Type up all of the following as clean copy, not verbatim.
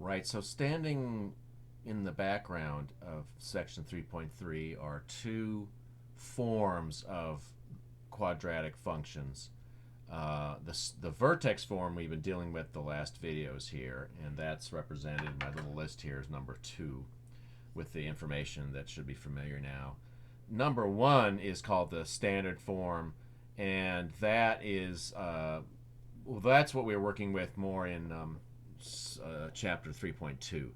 Right, so standing in the background of section 3.3 are two forms of quadratic functions. The vertex form we've been dealing with the last videos here, and that's represented in my little list here as number 2 with the information that should be familiar now. Number 1 is called the standard form, and that is well, that's what we're working with more in chapter 3.2.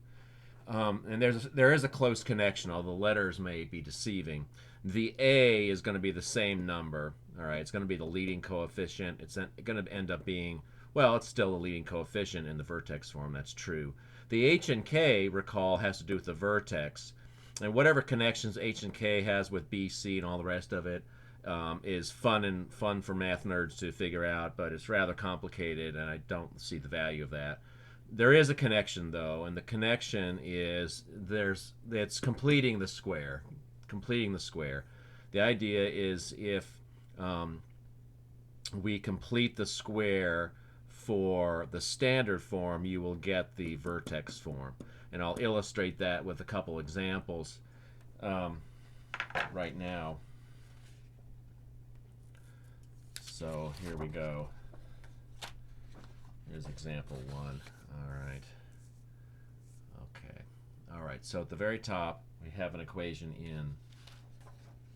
And there is a close connection, although the letters may be deceiving. The A is going to be the same number. All right, it's going to be the leading coefficient. It's going to end up being, well, it's still the leading coefficient in the vertex form. That's true. The H and K, recall, has to do with the vertex, and whatever connections H and K has with B, C, and all the rest of it is fun for math nerds to figure out, but it's rather complicated, and I don't see the value of that. There is a connection though, and the connection is it's completing the square. Completing the square. The idea is if we complete the square for the standard form, you will get the vertex form. And I'll illustrate that with a couple examples right now. So here we go. Here's example 1. All right. Okay. All right. So at the very top, we have an equation in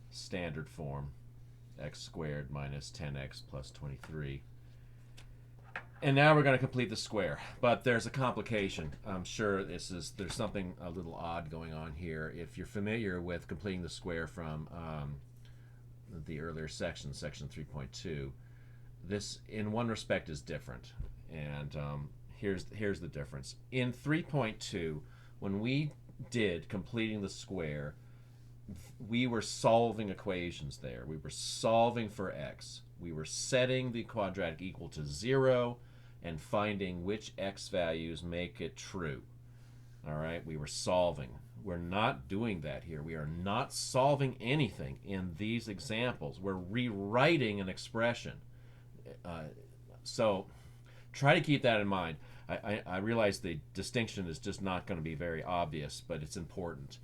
standard form, x squared minus 10x plus 23. And now we're going to complete the square, but there's a complication. I'm sure there's something a little odd going on here. If you're familiar with completing the square from the earlier section, section 3.2, this in one respect is different. And here's the difference. In 3.2, when we did completing the square, we were solving equations there. We were solving for x. We were setting the quadratic equal to 0 and finding which x values make it true. All right, we were solving. We're not doing that here. We are not solving anything in these examples. We're rewriting an expression. So try to keep that in mind. I realize the distinction is just not going to be very obvious, but it's important.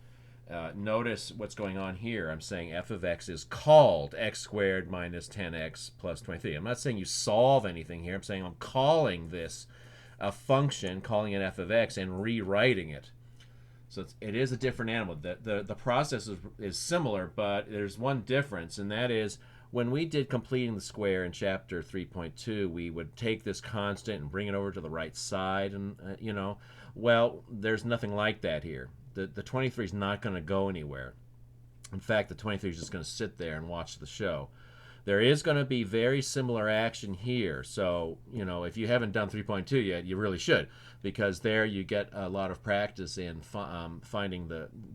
Notice what's going on here. I'm saying f of x is called x squared minus 10x plus 23. I'm not saying you solve anything here. I'm saying I'm calling this a function, calling it f of x, and rewriting it. So it is a different animal. The process is similar, but there's one difference, and that is when we did completing the square in chapter 3.2, we would take this constant and bring it over to the right side, and well, there's nothing like that here. The 23 is not going to go anywhere. In fact, the 23 is just going to sit there and watch the show. There is going to be very similar action here. So, if you haven't done 3.2 yet, you really should, because there you get a lot of practice in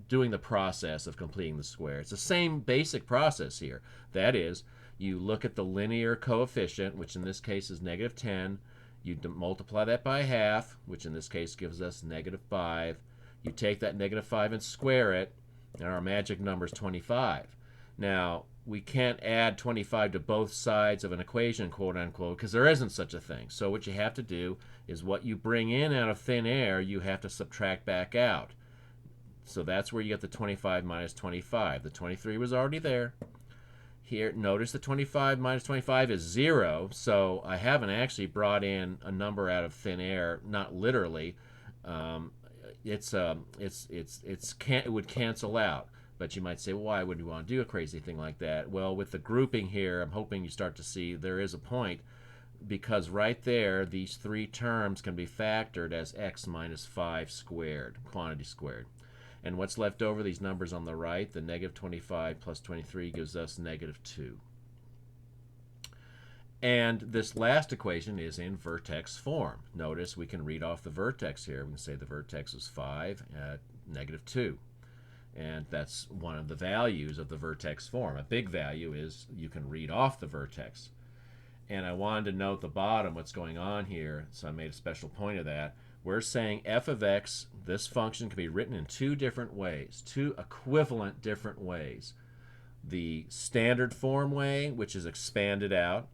doing the process of completing the square. It's the same basic process here. That is, you look at the linear coefficient, which in this case is negative 10. You multiply that by half, which in this case gives us negative 5. You take that negative 5 and square it, and our magic number is 25. Now, we can't add 25 to both sides of an equation, quote unquote, because there isn't such a thing. So what you have to do is what you bring in out of thin air, you have to subtract back out. So that's where you get the 25 minus 25. The 23 was already there. Here, notice the 25 minus 25 is 0, so I haven't actually brought in a number out of thin air, not literally. It would cancel out. But you might say, well, why would you want to do a crazy thing like that? Well, with the grouping here, I'm hoping you start to see there is a point, because right there, these three terms can be factored as x minus 5 squared, quantity squared. And what's left over, these numbers on the right, the negative 25 plus 23 gives us negative 2. And this last equation is in vertex form. Notice we can read off the vertex here. We can say the vertex is 5 at negative 2. And that's one of the values of the vertex form. A big value is you can read off the vertex. And I wanted to note the bottom what's going on here, so I made a special point of that. We're saying f of x, this function can be written in two different ways, two equivalent different ways. The standard form way, which is expanded out,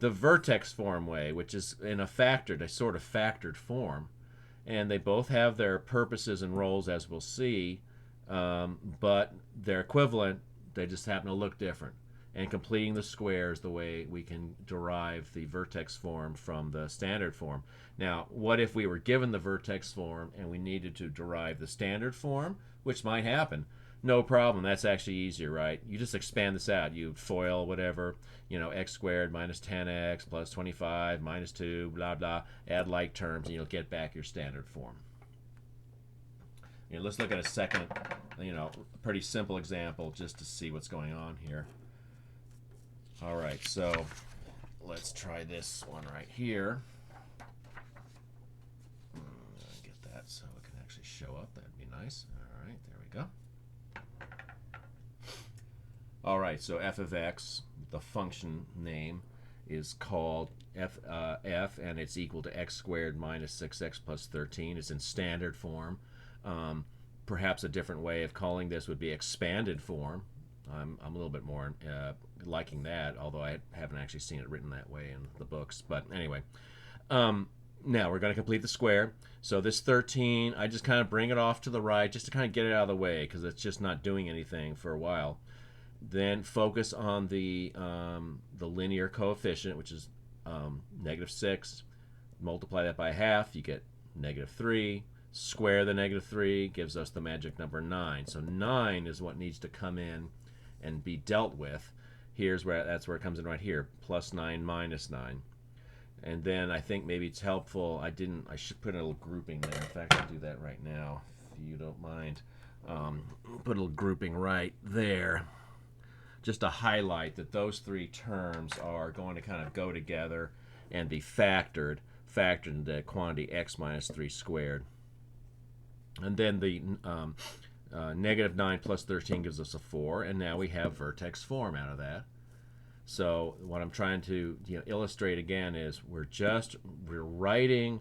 the vertex form way, which is in a sort of factored form. and they both have their purposes and roles, as we'll see, but they're equivalent. They just happen to look different. And completing the square is the way we can derive the vertex form from the standard form. Now, what if we were given the vertex form and we needed to derive the standard form, which might happen? No problem. That's actually easier, right? You just expand this out. You FOIL whatever, x squared minus 10x plus 25 minus 2, blah, blah. Add like terms, and you'll get back your standard form. Let's look at a second, pretty simple example just to see what's going on here. All right, so let's try this one right here. Get that so it can actually show up. That'd be nice. All right, there we go. All right, so f of x, the function name, is called f, and it's equal to x squared minus 6x plus 13. It's in standard form. Perhaps a different way of calling this would be expanded form. I'm a little bit more liking that, although I haven't actually seen it written that way in the books. But anyway, now we're going to complete the square. So this 13, I just kind of bring it off to the right just to kind of get it out of the way because it's just not doing anything for a while. Then focus on the linear coefficient, which is -6. Multiply that by half, you get -3. Square the -3 gives us the magic number 9. So 9 is what needs to come in and be dealt with. That's where it comes in right here, plus 9 minus 9. And then I think maybe it's helpful. I should put a little grouping there. In fact, I'll do that right now, if you don't mind. Put a little grouping right there, just to highlight that those three terms are going to kind of go together and be factored into the quantity x minus 3 squared. And then the -9 plus 13 gives us a 4, and now we have vertex form out of that. So what I'm trying to illustrate again is we're writing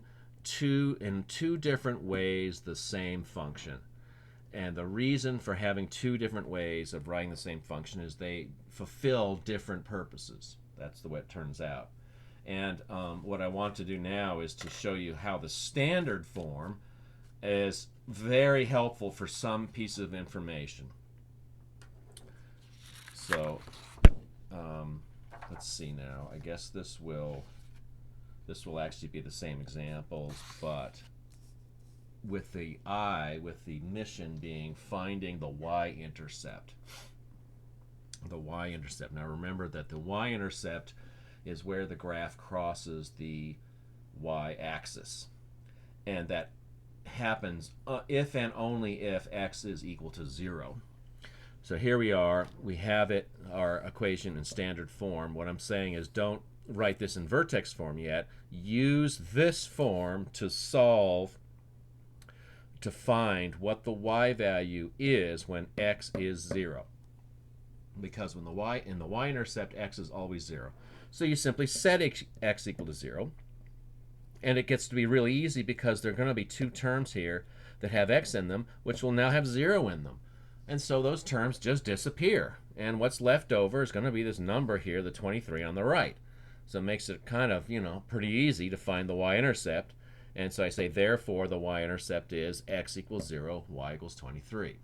in two different ways the same function. And the reason for having two different ways of writing the same function is they fulfill different purposes. That's the way it turns out. And what I want to do now is to show you how the standard form is very helpful for some piece of information. So let's see now. I guess this will actually be the same examples, but with the mission being finding the y-intercept. The y-intercept. Now remember that the y-intercept is where the graph crosses the y-axis, and that happens if and only if x is equal to 0. So here we are. We have our equation in standard form. What I'm saying is don't write this in vertex form yet. Use this form to find what the y value is when x is 0. Because when in the y-intercept, x is always 0. So you simply set x equal to 0. And it gets to be really easy because there are going to be two terms here that have x in them, which will now have 0 in them. And so those terms just disappear. And what's left over is going to be this number here, the 23 on the right. So it makes it kind of, pretty easy to find the y-intercept. And so I say, therefore, the y-intercept is x equals 0, y equals 23.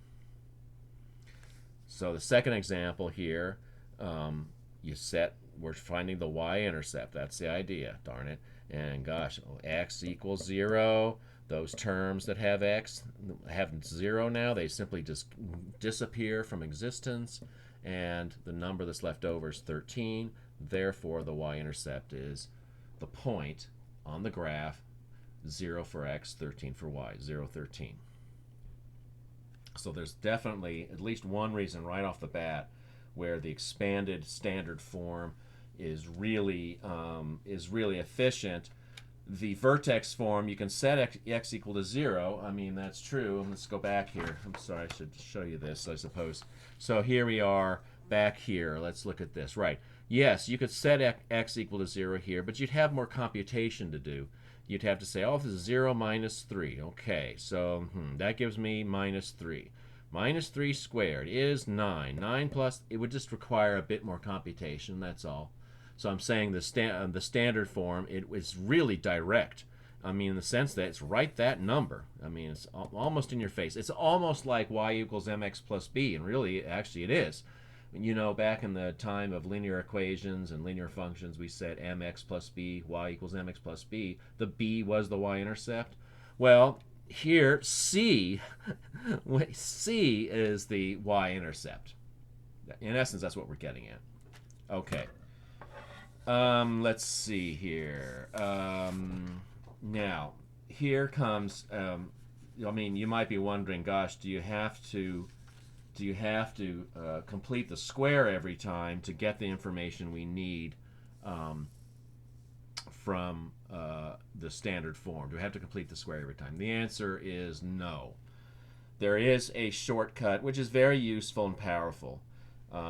So the second example here, we're finding the y-intercept. That's the idea, darn it. And gosh, x equals 0. Those terms that have x have 0 now. They simply just disappear from existence. And the number that's left over is 13. Therefore, the y-intercept is the point on the graph, 0 for x, 13 for y, 0, 13. So there's definitely at least one reason right off the bat where the expanded standard form is really efficient. The vertex form, you can set x equal to 0. I mean, that's true. Let's go back here. I'm sorry, I should show you this, I suppose. So here we are back here. Let's look at this. Right. Yes, you could set x equal to 0 here, but you'd have more computation to do. You'd have to say, oh, this is 0 minus 3. Okay, so that gives me minus 3. Minus 3 squared is 9. 9 plus, it would just require a bit more computation, that's all. So I'm saying the standard form, it was really direct. I mean, in the sense that it's right that number. I mean, it's almost in your face. It's almost like y equals mx plus b, and really, actually, it is. You know, back in the time of linear equations and linear functions, we said mx plus b, y equals mx plus b. The b was the y-intercept. Well, here, c, c is the y-intercept. In essence, that's what we're getting at. Okay. Let's see here. Now, here comes. I mean, you might be wondering, gosh, do you have to complete the square every time to get the information we need from the standard form? Do we have to complete the square every time? The answer is no. There is a shortcut which is very useful and powerful.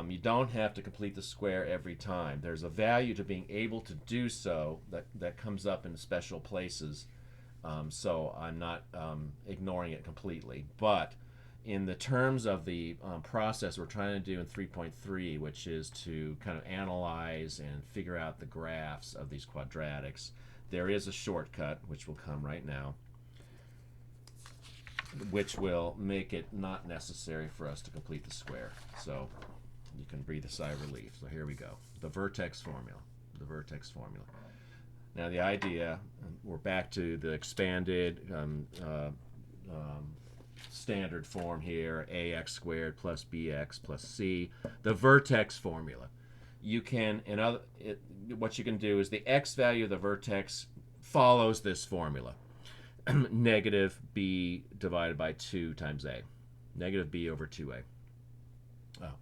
You don't have to complete the square every time. There's a value to being able to do so that comes up in special places. So I'm not ignoring it completely. But in the terms of the process we're trying to do in 3.3, which is to kind of analyze and figure out the graphs of these quadratics, there is a shortcut, which will come right now, which will make it not necessary for us to complete the square. So you can breathe a sigh of relief. So here we go. The vertex formula. The vertex formula. Now the idea, we're back to the expanded standard form here, ax squared plus bx plus c. The vertex formula. You can, what you can do is the x value of the vertex follows this formula. Negative b divided by 2 times a. Negative b over 2a.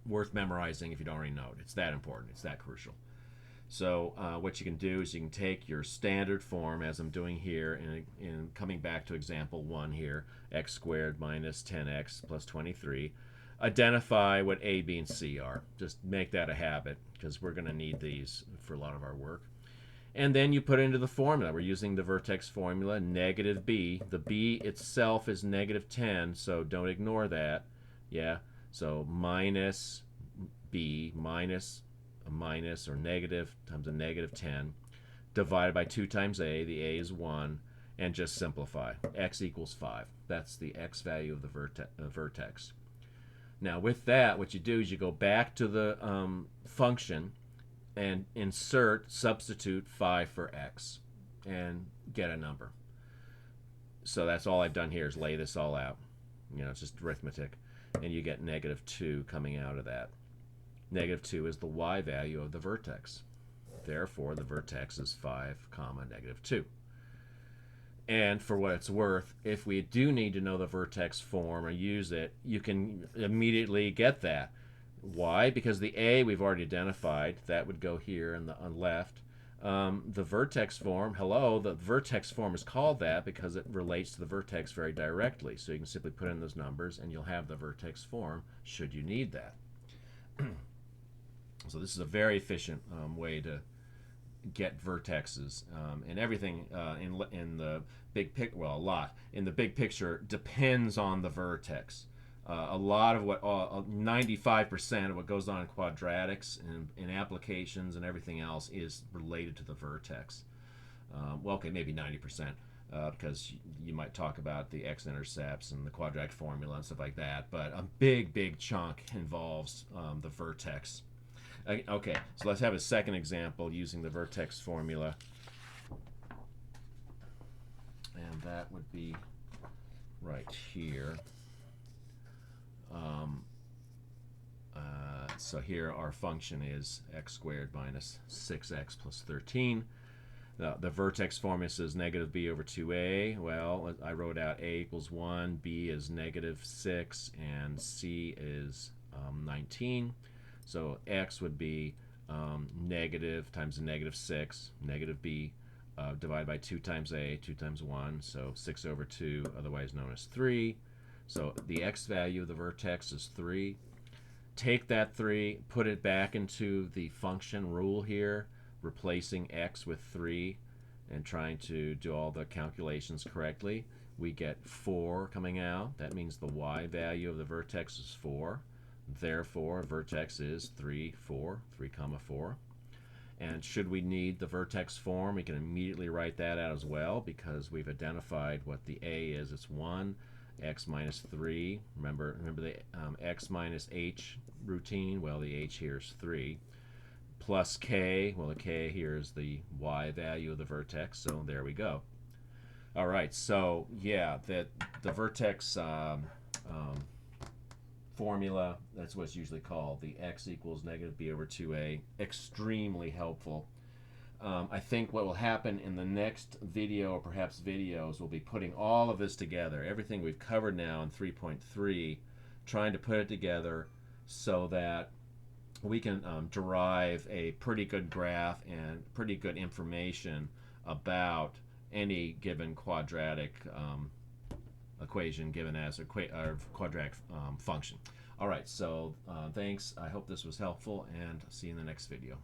Worth memorizing if you don't already know it. It's that important. It's that crucial. So what you can do is you can take your standard form, as I'm doing here, and coming back to example 1 here, x squared minus 10x plus 23. Identify what a, b, and c are. Just make that a habit, because we're going to need these for a lot of our work. And then you put it into the formula. We're using the vertex formula, negative b. The b itself is negative 10, so don't ignore that. Yeah, so minus b minus a minus or negative times a negative 10 divided by 2 times a. The a is 1, and just simplify. X equals 5. That's the x value of the vertex. Now with that, what you do is you go back to the function and substitute 5 for x, and get a number. So that's all I've done here is lay this all out. You know, it's just arithmetic. And you get negative 2 coming out of that. Negative 2 is the y value of the vertex. Therefore, the vertex is 5, negative 2. And for what it's worth, if we do need to know the vertex form or use it, you can immediately get that. Why? Because the a we've already identified. That would go here on the left. The vertex form, the vertex form is called that because it relates to the vertex very directly. So you can simply put in those numbers and you'll have the vertex form should you need that. So this is a very efficient way to get vertexes, and everything in the big a lot in the big picture depends on the vertex. A lot of what 95% of what goes on in quadratics and in applications and everything else is related to the vertex. Well, okay, maybe 90%. Because you might talk about the x-intercepts and the quadratic formula and stuff like that, but a big chunk involves the vertex. Okay, so let's have a second example using the vertex formula, and that would be right here. So here our function is x squared minus 6x plus 13. The vertex formula says negative b over 2a. Well, I wrote out a equals 1, b is negative 6, and c is 19. So x would be negative times a negative 6, negative b, divided by 2 times a, 2 times 1, so 6 over 2, otherwise known as 3. So the x value of the vertex is 3. Take that 3, put it back into the function rule here, replacing x with 3 and trying to do all the calculations correctly. We get 4 coming out. That means the y value of the vertex is 4. Therefore, vertex is 3, 4, 3, 4. And should we need the vertex form, we can immediately write that out as well, because we've identified what the a is. It's 1, x minus 3. Remember the x minus h routine? Well, the h here is 3. Plus k, well, the k here is the y value of the vertex, so there we go. All right, so yeah, the vertex formula, that's what's usually called the x equals negative b over 2a, extremely helpful. I think what will happen in the next video, or perhaps videos, will be putting all of this together, everything we've covered now in 3.3, trying to put it together so that we can derive a pretty good graph and pretty good information about any given quadratic equation given as a quadratic function. All right, so thanks. I hope this was helpful, and see you in the next video.